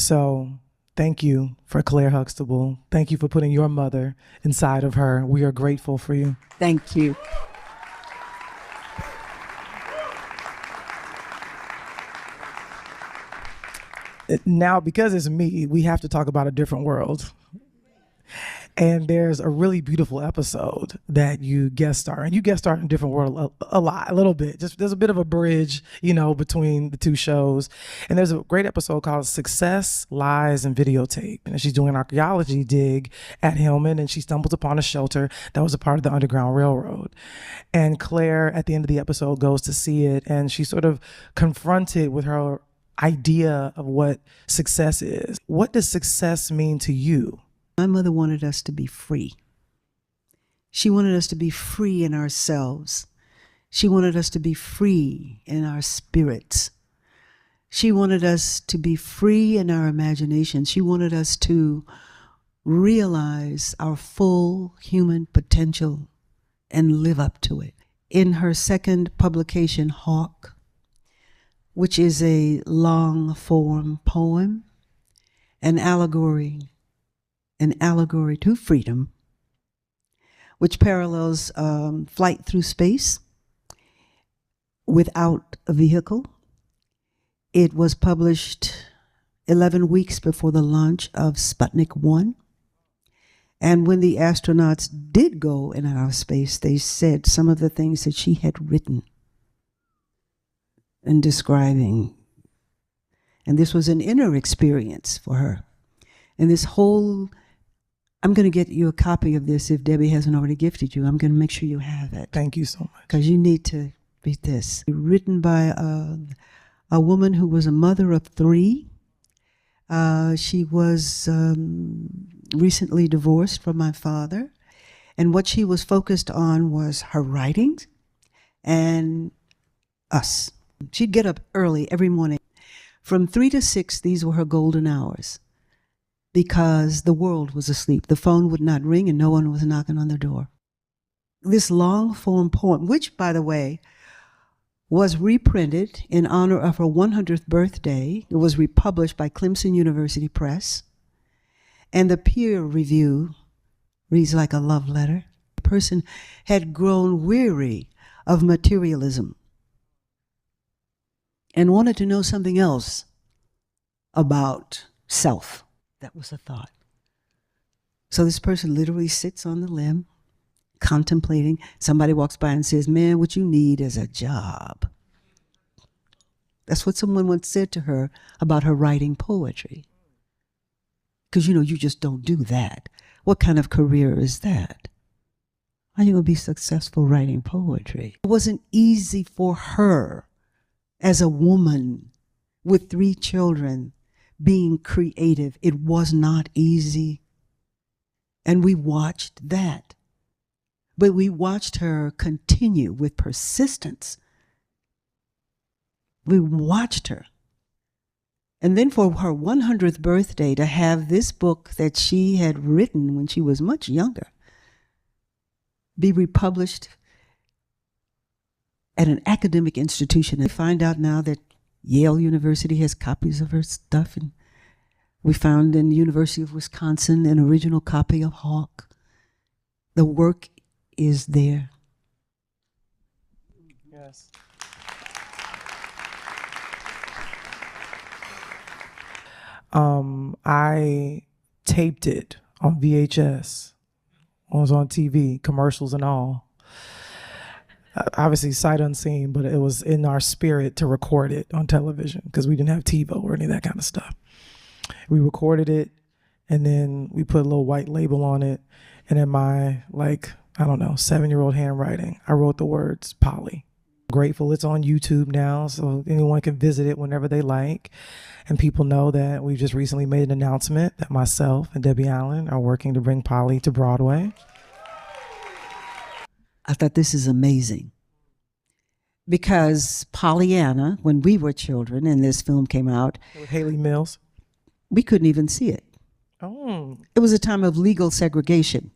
So thank you for Claire Huxtable. Thank you for putting your mother inside of her. We are grateful for you. Thank you. Now, because it's me, we have to talk about a different world. And there's a really beautiful episode that you guest star, and you guest star in Different World a little bit. Just there's a bit of a bridge, between the two shows. And there's a great episode called Success, Lies, and Videotape. And she's doing an archaeology dig at Hillman, and she stumbles upon a shelter that was a part of the Underground Railroad. And Claire, at the end of the episode, goes to see it, and she's sort of confronted with her idea of what success is. What does success mean to you? My mother wanted us to be free. She wanted us to be free in ourselves. She wanted us to be free in our spirits. She wanted us to be free in our imagination. She wanted us to realize our full human potential and live up to it. In her second publication, Hawk, which is a long form poem, an allegory to freedom, which parallels flight through space without a vehicle. It was published 11 weeks before the launch of Sputnik 1. And when the astronauts did go in outer space, they said some of the things that she had written and describing. And this was an inner experience for her. And this whole, I'm going to get you a copy of this if Debbie hasn't already gifted you. I'm going to make sure you have it. Thank you so much. Because you need to read this. Written by a woman who was a mother of 3. She was recently divorced from my father. And what she was focused on was her writings and us. She'd get up early every morning. From 3 to 6, these were her golden hours, because the world was asleep. The phone would not ring and no one was knocking on the door. This long form poem, which, by the way, was reprinted in honor of her 100th birthday. It was republished by Clemson University Press. And the peer review reads like a love letter. The person had grown weary of materialism and wanted to know something else about self. That was a thought. So this person literally sits on the limb, contemplating. Somebody walks by and says, "Man, what you need is a job." That's what someone once said to her about her writing poetry. Because, you just don't do that. What kind of career is that? How are you going to be successful writing poetry? It wasn't easy for her as a woman with 3 children being creative. It was not easy. And we watched that. But we watched her continue with persistence. We watched her. And then for her 100th birthday, to have this book that she had written when she was much younger be republished at an academic institution. And find out now that Yale University has copies of her stuff, and we found in the University of Wisconsin an original copy of Hawk. The work is there. Yes. I taped it on VHS. It was on TV, commercials and all. Obviously sight unseen, but it was in our spirit to record it on television because we didn't have TiVo or any of that kind of stuff. We recorded it, and then we put a little white label on it, and in my 7-year-old handwriting, I wrote the words Polly. Grateful it's on YouTube now, so anyone can visit it whenever they like. And people know that we've just recently made an announcement that myself and Debbie Allen are working to bring Polly to Broadway. I thought this is amazing. Because Pollyanna, when we were children and this film came out, with Haley Mills, we couldn't even see it. Oh. It was a time of legal segregation.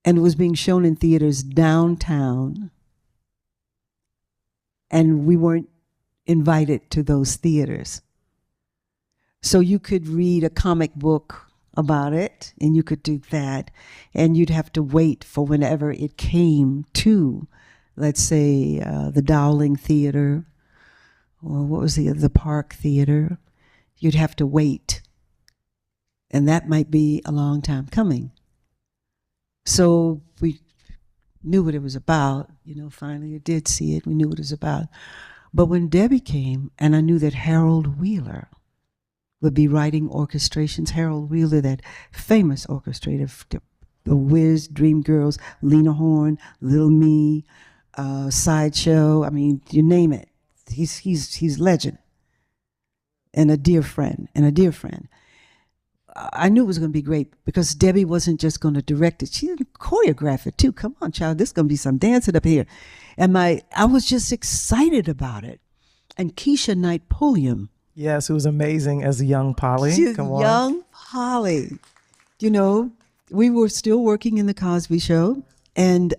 And it was being shown in theaters downtown. And we weren't invited to those theaters. So you could read a comic book about it, and you could do that, and you'd have to wait for whenever it came to, let's say, the Dowling Theater, or what was the Park Theater. You'd have to wait, and that might be a long time coming. So we knew what it was about. Finally we did see it. We knew what it was about. But when Debbie came, and I knew that Harold Wheeler would be writing orchestrations, Harold Wheeler, that famous orchestrator, The Wiz, Dreamgirls, Lena Horne, Little Me, Sideshow, I mean, you name it. He's legend. And a dear friend. I knew it was going to be great because Debbie wasn't just going to direct it. She didn't choreograph it too. Come on, child, this is going to be some dancing up here. And I was just excited about it. And Keisha Knight Pulliam. Yes, it was amazing as a young Polly. She's Come on. young Polly. We were still working in the Cosby Show. And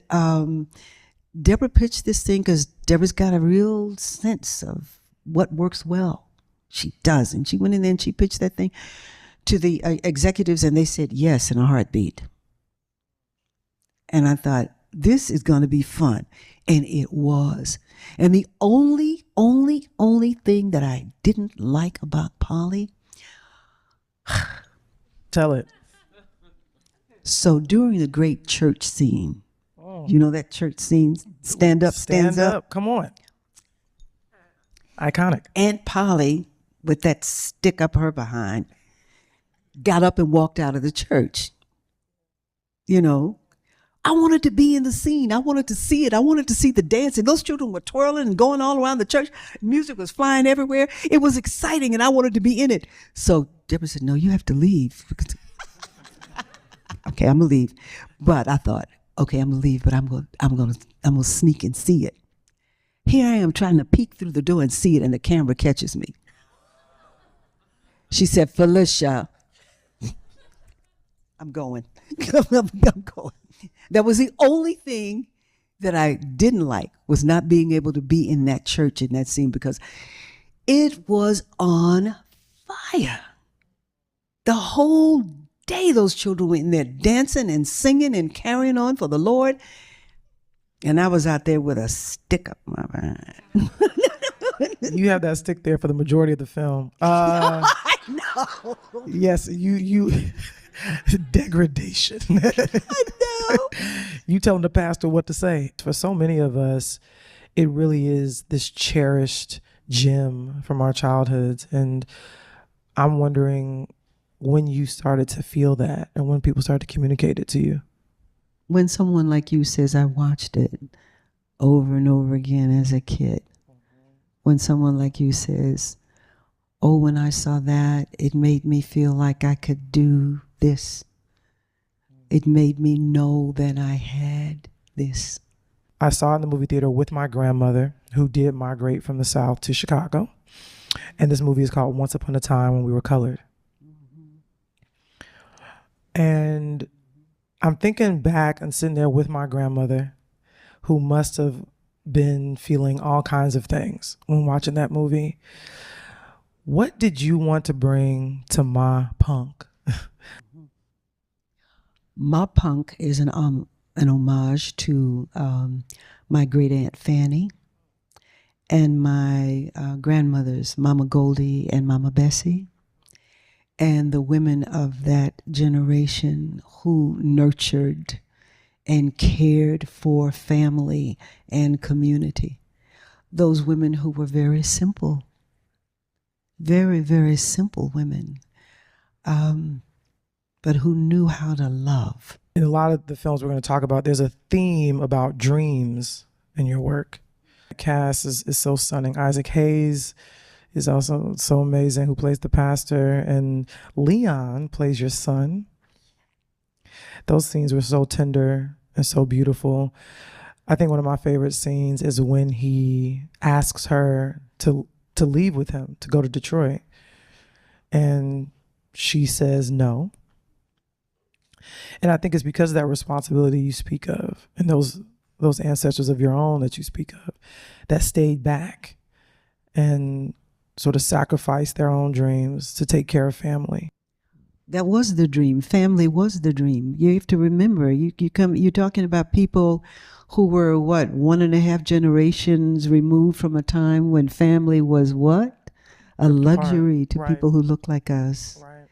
Deborah pitched this thing because Deborah's got a real sense of what works well. She does. And she went in there and she pitched that thing to the executives, and they said yes in a heartbeat. And I thought, this is going to be fun. And it was. And the only thing that I didn't like about Polly. Tell it. So during the great church scene, that church scene, stand up, stands up. Come on. Iconic. Aunt Polly, with that stick up her behind, got up and walked out of the church. I wanted to be in the scene. I wanted to see it. I wanted to see the dancing. Those children were twirling and going all around the church. Music was flying everywhere. It was exciting, and I wanted to be in it. So Deborah said, no, you have to leave. Okay, I'm gonna leave. But I thought, okay, I'm gonna leave, but I'm gonna sneak and see it. Here I am trying to peek through the door and see it, and the camera catches me. She said, Phylicia, I'm going. I'm going. That was the only thing that I didn't like, was not being able to be in that church in that scene, because it was on fire. The whole day those children were in there dancing and singing and carrying on for the Lord. And I was out there with a stick up my behind. You have that stick there for the majority of the film. I know. Yes, you degradation. I know. You telling the pastor what to say. For so many of us, it really is this cherished gem from our childhoods. And I'm wondering when you started to feel that and when people started to communicate it to you. When someone like you says, I watched it over and over again as a kid. When someone like you says, oh, when I saw that, it made me feel like I could do this. It made me know that I had this. I saw it in the movie theater with my grandmother, who did migrate from the South to Chicago. And this movie is called Once Upon a Time When We Were Colored. And I'm thinking back and sitting there with my grandmother, who must have been feeling all kinds of things when watching that movie. What did you want to bring to Ma Punk? Ma Punk is an homage to my great aunt Fanny and my grandmothers, Mama Goldie and Mama Bessie, and the women of that generation who nurtured and cared for family and community. Those women who were very simple, very, very simple women, but who knew how to love. In a lot of the films we're going to talk about, there's a theme about dreams in your work. The cast is so stunning. Isaac Hayes is also so amazing, who plays the pastor, and Leon plays your son. Those scenes were so tender and so beautiful. I think one of my favorite scenes is when he asks her to leave with him, to go to Detroit. And she says no. And I think it's because of that responsibility you speak of, and those ancestors of your own that you speak of, that stayed back and sort of sacrifice their own dreams to take care of family. That was the dream. Family was the dream. You have to remember, you're talking about people who were, what, 1.5 generations removed from a time when family was what? A luxury to people who look like us. Right.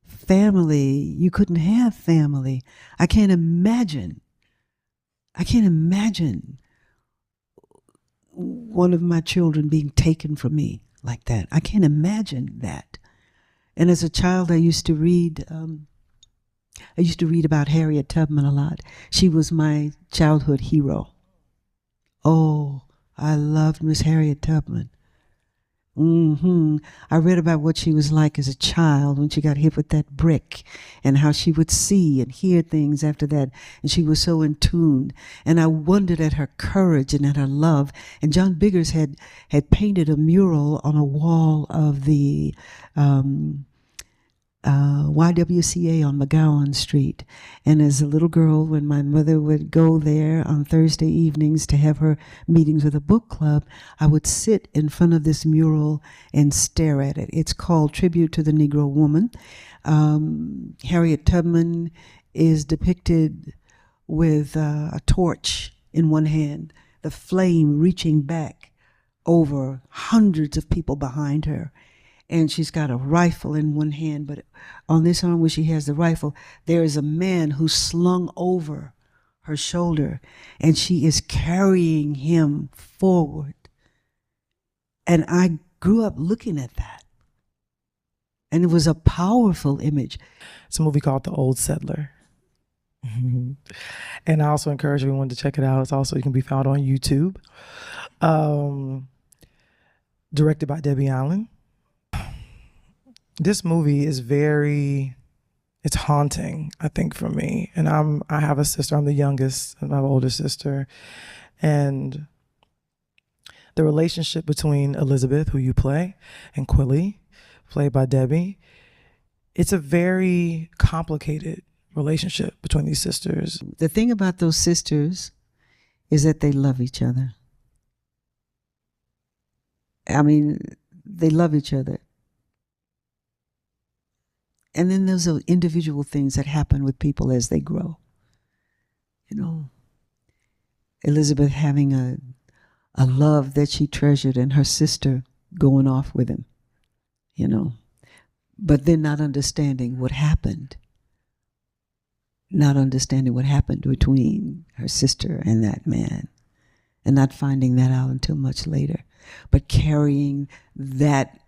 Family, you couldn't have family. I can't imagine one of my children being taken from me like that. I can't imagine that. And as a child, I used to read about Harriet Tubman a lot. She was my childhood hero. Oh, I loved Miss Harriet Tubman. I read about what she was like as a child when she got hit with that brick and how she would see and hear things after that. And she was so in tune. And I wondered at her courage and at her love. And John Biggers had painted a mural on a wall of the YWCA on McGowan Street. And as a little girl, when my mother would go there on Thursday evenings to have her meetings with a book club, I would sit in front of this mural and stare at it. It's called Tribute to the Negro Woman. Harriet Tubman is depicted with a torch in one hand, the flame reaching back over hundreds of people behind her. And she's got a rifle in one hand, but on this arm where she has the rifle, there is a man who's slung over her shoulder, and she is carrying him forward. And I grew up looking at that. And it was a powerful image. It's a movie called The Old Settler. And I also encourage everyone to check it out. It's also, it can be found on YouTube. Directed by Debbie Allen. This movie is it's haunting, I think, for me. And I have a sister, I'm the youngest, and I have an older sister. And the relationship between Elizabeth, who you play, and Quilly, played by Debbie, it's a very complicated relationship between these sisters. The thing about those sisters is that they love each other. I mean, they love each other. And then there's individual things that happen with people as they grow. You know, Elizabeth having a love that she treasured and her sister going off with him, you know, but then not understanding what happened. Not understanding what happened between her sister and that man, and not finding that out until much later, but carrying that,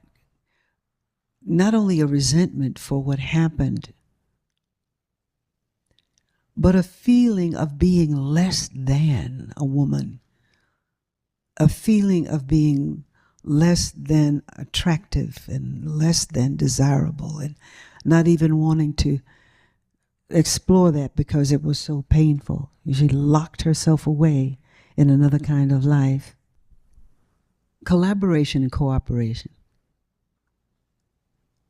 not only a resentment for what happened, but a feeling of being less than a woman, a feeling of being less than attractive and less than desirable, and not even wanting to explore that because it was so painful. She locked herself away in another kind of life. Collaboration and cooperation.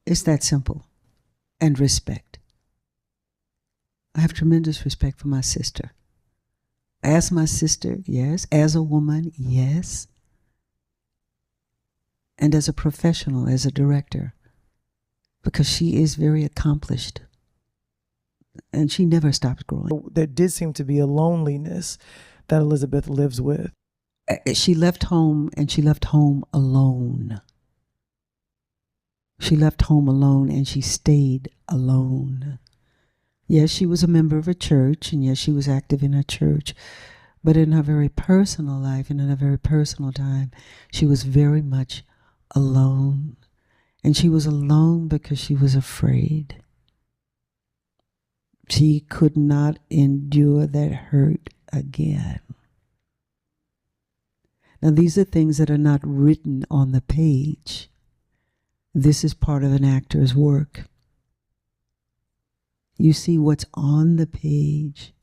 It's that simple. And respect. I have tremendous respect for my sister. As my sister, yes. As a woman, yes. And as a professional, as a director, because she is very accomplished. And she never stops growing. There did seem to be a loneliness that Elizabeth lives with. She left home, and she left home alone. She left home alone, and she stayed alone. Yes, she was a member of a church, and yes, she was active in her church. But in her very personal life and in her very personal time, she was very much alone. And she was alone because she was afraid. She could not endure that hurt again. Now, these are things that are not written on the page. This is part of an actor's work. You see what's on the page.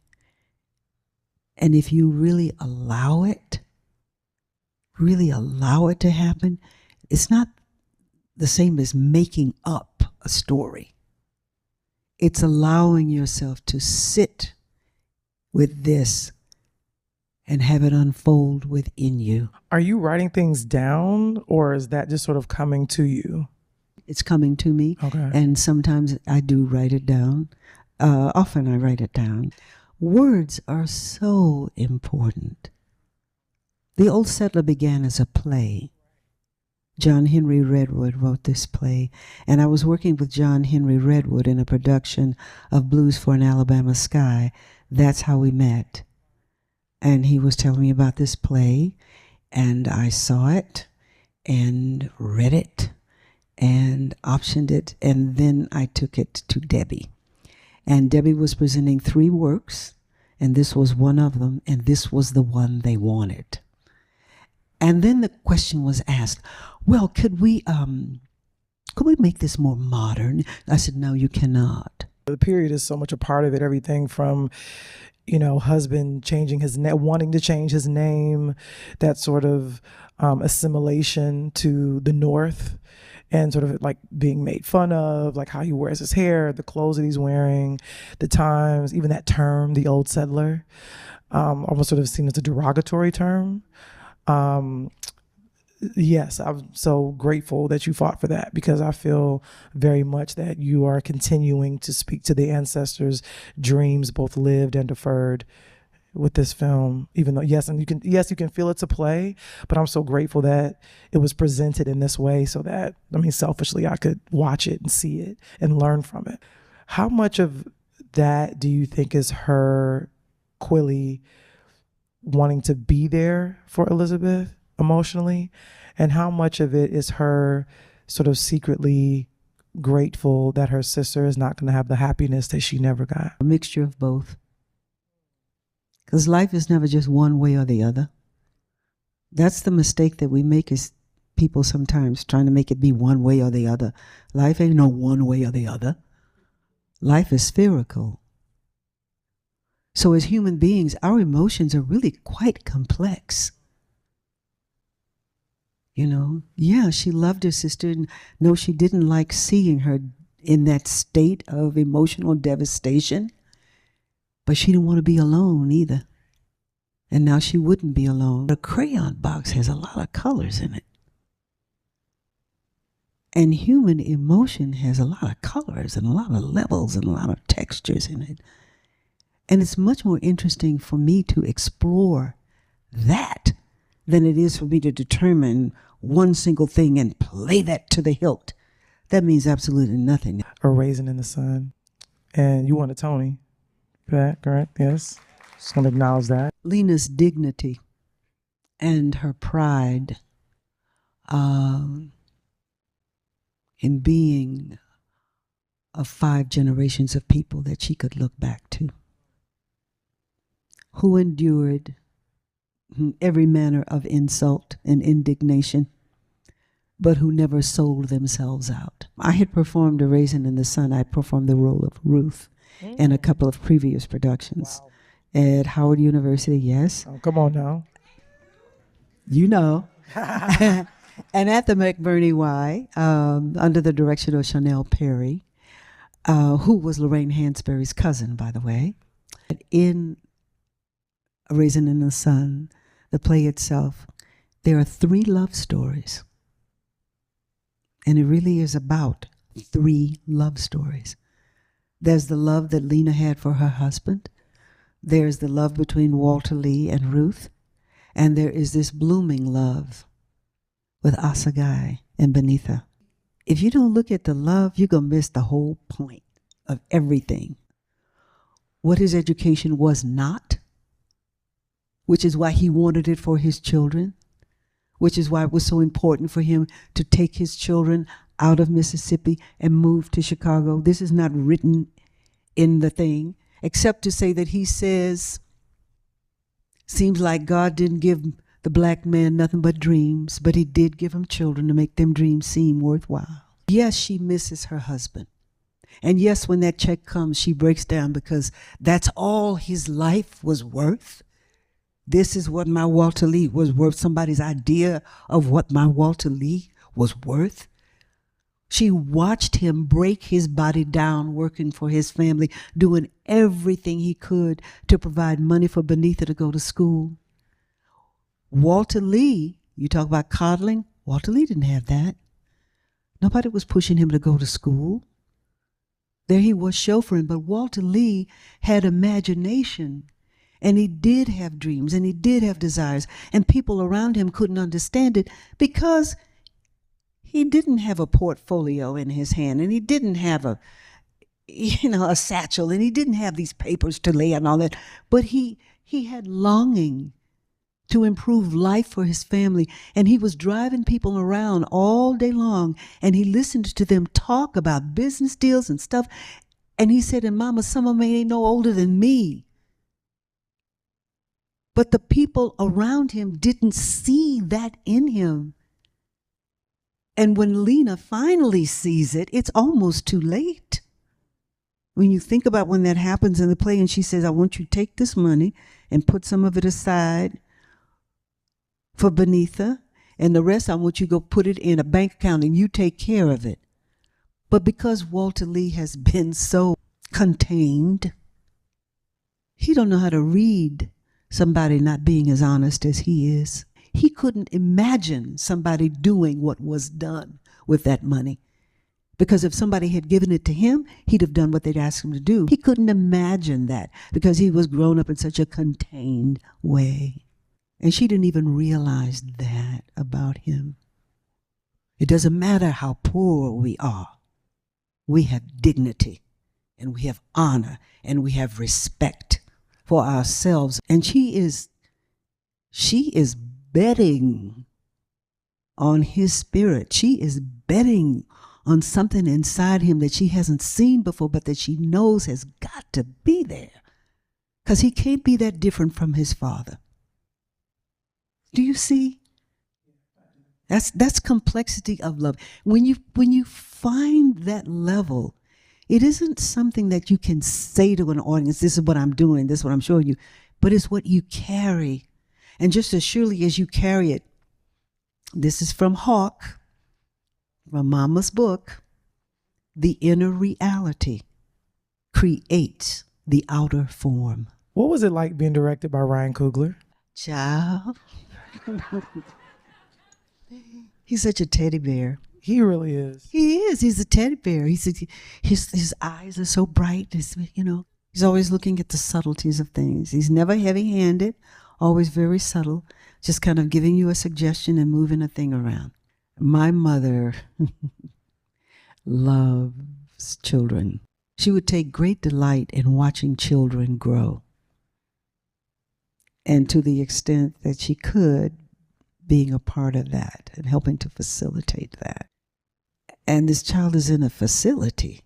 And if you really allow it to happen, it's not the same as making up a story. It's allowing yourself to sit with this and have it unfold within you. Are you writing things down, or is that just sort of coming to you? It's coming to me, Okay. and sometimes I do write it down. Often I write it down. Words are so important. The Old Settler began as a play. John Henry Redwood wrote this play, and I was working with John Henry Redwood in a production of Blues for an Alabama Sky. That's how we met. And he was telling me about this play, and I saw it and read it and optioned it, and then I took it to Debbie. And Debbie was presenting 3 works, and this was one of them, and this was the one they wanted. And then the question was asked, well, could we make this more modern? I said, no, you cannot. The period is so much a part of it. Everything from, husband changing his name, wanting to change his name, that sort of assimilation to the North, and sort of like being made fun of, like how he wears his hair, the clothes that he's wearing, the times, even that term, the old settler, almost sort of seen as a derogatory term. Yes, I'm so grateful that you fought for that, because I feel very much that you are continuing to speak to the ancestors' dreams, both lived and deferred, with this film. Even though you can feel it's a play, but I'm so grateful that it was presented in this way, so that, selfishly, I could watch it and see it and learn from it. How much of that do you think is her, Quilly, wanting to be there for Elizabeth emotionally, and how much of it is her sort of secretly grateful that her sister is not going to have the happiness that she never got? A mixture of both. Because life is never just one way or the other. That's the mistake that we make as people sometimes, trying to make it be one way or the other. Life ain't no one way or the other. Life is spherical. So as human beings, our emotions are really quite complex. Yeah, she loved her sister, and no, she didn't like seeing her in that state of emotional devastation, but she didn't want to be alone either. And now she wouldn't be alone. The crayon box has a lot of colors in it. And human emotion has a lot of colors and a lot of levels and a lot of textures in it. And it's much more interesting for me to explore that than it is for me to determine one single thing and play that to the hilt. That means absolutely nothing. A Raisin in the Sun. And you won a Tony. Correct? Yes. Just going to acknowledge that. Lena's dignity and her pride in being of 5 generations of people that she could look back to, who endured every manner of insult and indignation, but who never sold themselves out. I had performed A Raisin in the Sun. I performed the role of Ruth in a couple of previous productions. Wow. At Howard University, yes. Oh, come on now. You know. And at the McBurney Y, under the direction of Chanel Perry, who was Lorraine Hansberry's cousin, by the way. In A Raisin in the Sun, the play itself, there are 3 love stories. And it really is about 3 love stories. There's the love that Lena had for her husband. There's the love between Walter Lee and Ruth. And there is this blooming love with Asaggai and Benitha. If you don't look at the love, you're going to miss the whole point of everything. What his education was not, which is why he wanted it for his children, which is why it was so important for him to take his children out of Mississippi and move to Chicago. This is not written in the thing, except to say that he says, seems like God didn't give the black man nothing but dreams, but he did give him children to make them dreams seem worthwhile. Yes, she misses her husband. And yes, when that check comes, she breaks down because that's all his life was worth. This is what my Walter Lee was worth, somebody's idea of what my Walter Lee was worth. She watched him break his body down, working for his family, doing everything he could to provide money for Benitha to go to school. Walter Lee, you talk about coddling, Walter Lee didn't have that. Nobody was pushing him to go to school. There he was chauffeuring, but Walter Lee had imagination, and he did have dreams, and he did have desires, and people around him couldn't understand it because he didn't have a portfolio in his hand, and he didn't have a satchel, and he didn't have these papers to lay and all that, but he had longing to improve life for his family. And he was driving people around all day long, and he listened to them talk about business deals and stuff. And he said, and Mama, some of them ain't no older than me. But the people around him didn't see that in him. And when Lena finally sees it, it's almost too late. When you think about when that happens in the play, and she says, I want you to take this money and put some of it aside for Benitha, and the rest I want you to go put it in a bank account and you take care of it. But because Walter Lee has been so contained, he don't know how to read somebody not being as honest as he is. He couldn't imagine somebody doing what was done with that money. Because if somebody had given it to him, he'd have done what they'd asked him to do. He couldn't imagine that because he was grown up in such a contained way. And she didn't even realize that about him. It doesn't matter how poor we are. We have dignity, and we have honor, and we have respect for ourselves. And she is betting on his spirit. She is betting on something inside him that she hasn't seen before, but that she knows has got to be there. Because he can't be that different from his father. Do you see? That's complexity of love. When you find that level, it isn't something that you can say to an audience, this is what I'm doing, this is what I'm showing you, but it's what you carry. And just as surely as you carry it, this is from Hawk, from Mama's book, the inner reality creates the outer form. What was it like being directed by Ryan Coogler? Child. He's such a teddy bear. He really is. He is. He's a teddy bear. His eyes are so bright. He's always looking at the subtleties of things. He's never heavy-handed, always very subtle, just kind of giving you a suggestion and moving a thing around. My mother loves children. She would take great delight in watching children grow. And to the extent that she could, being a part of that and helping to facilitate that. And this child is in a facility.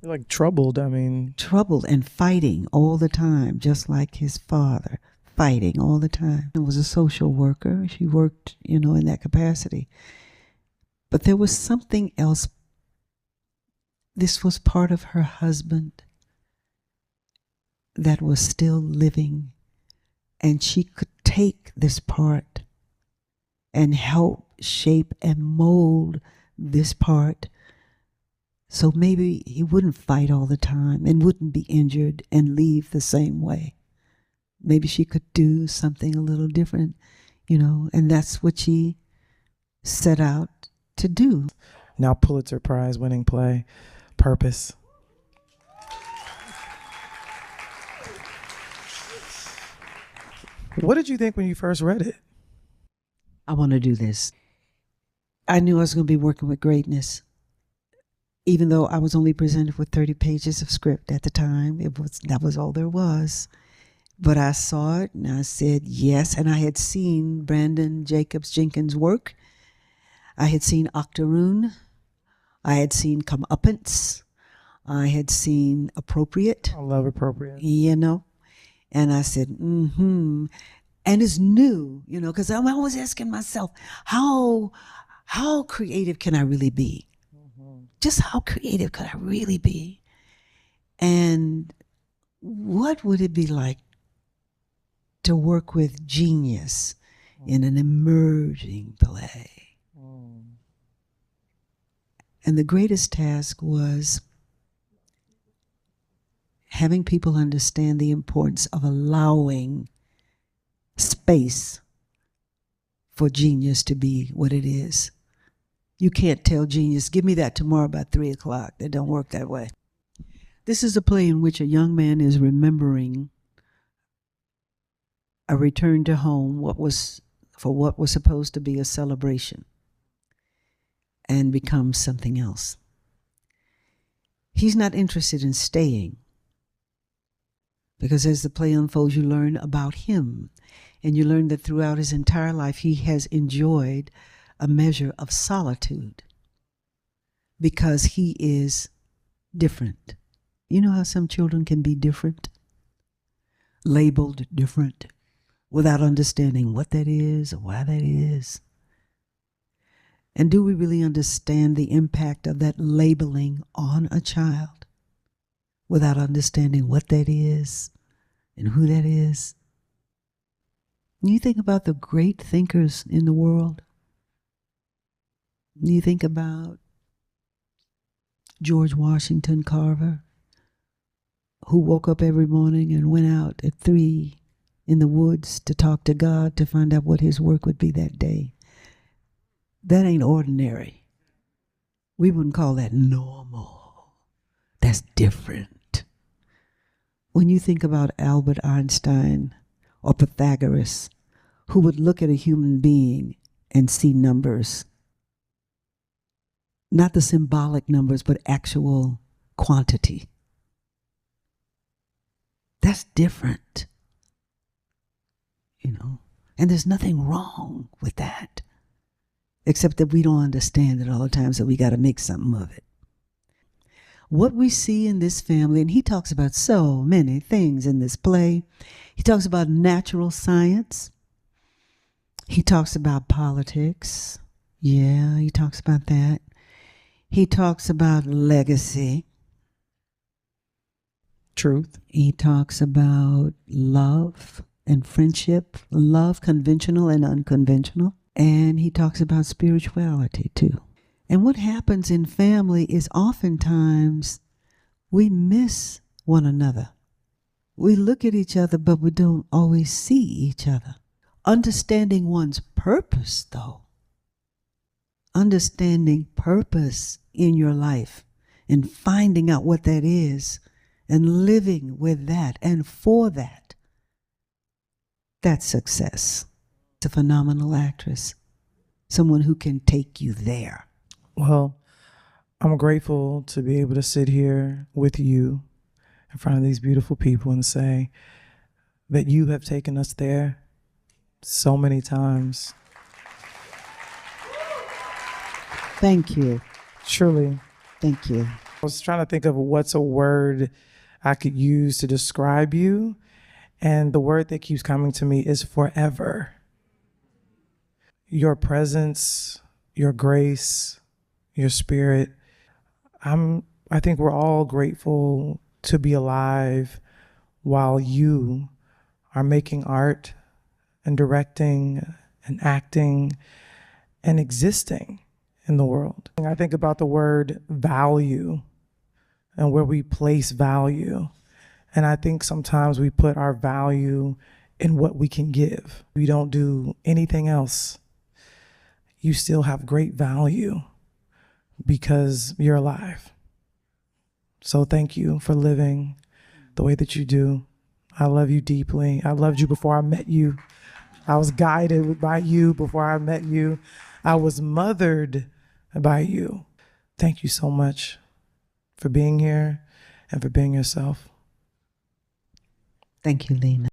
Like troubled, Troubled and fighting all the time, just like his father, fighting all the time. He was a social worker. She worked, in that capacity. But there was something else. This was part of her husband that was still living, and she could take this part and help shape and mold this part so maybe he wouldn't fight all the time and wouldn't be injured and leave the same way. Maybe she could do something a little different, and that's what she set out to do. Now Pulitzer Prize winning play, Purpose. What did you think when you first read it? I want to do this. I knew I was going to be working with greatness. Even though I was only presented with 30 pages of script at the time, that was all there was. But I saw it and I said yes. And I had seen Brandon Jacobs Jenkins' work. I had seen Octoroon. I had seen Comeuppance. I had seen Appropriate. I love Appropriate. And I said, And it's new, because I'm always asking myself, how creative can I really be? Mm-hmm. Just how creative could I really be? And what would it be like to work with genius in an emerging play? Mm. And the greatest task was having people understand the importance of allowing space for genius to be what it is. You can't tell genius, give me that tomorrow about 3 o'clock. It don't work that way. This is a play in which a young man is remembering a return to home, what was supposed to be a celebration, and becomes something else. He's not interested in staying, because as the play unfolds, you learn about him, and you learn that throughout his entire life, he has enjoyed a measure of solitude because he is different. You know how some children can be different, labeled different, without understanding what that is or why that is. And do we really understand the impact of that labeling on a child without understanding what that is and who that is? You think about the great thinkers in the world. You think about George Washington Carver, who woke up every morning and went out at 3 in the woods to talk to God to find out what his work would be that day. That ain't ordinary. We wouldn't call that normal. That's different. When you think about Albert Einstein or Pythagoras, who would look at a human being and see numbers, not the symbolic numbers, but actual quantity. That's different, you know, and there's nothing wrong with that, except that we don't understand it all the time, so we got to make something of it. What we see in this family, and he talks about so many things in this play. He talks about natural science. He talks about politics. Yeah, he talks about that. He talks about legacy. Truth. He talks about love and friendship, love conventional and unconventional. And he talks about spirituality too. And what happens in family is oftentimes we miss one another. We look at each other, but we don't always see each other. Understanding one's purpose, though. Understanding purpose in your life and finding out what that is and living with that and for that. That's success. It's a phenomenal actress. Someone who can take you there. Well, I'm grateful to be able to sit here with you in front of these beautiful people and say that you have taken us there so many times. Thank you. Truly. Thank you. I was trying to think of what's a word I could use to describe you, and the word that keeps coming to me is forever. Your presence, your grace, your spirit. I think we're all grateful to be alive while you are making art and directing and acting and existing in the world. I think about the word value and where we place value. And I think sometimes we put our value in what we can give. We don't do anything else. You still have great value because you're alive. So thank you for living the way that you do. I love you deeply. I loved you before I met you. I was guided by you before I met you. I was mothered by you. Thank you so much for being here and for being yourself. Thank you, Lena.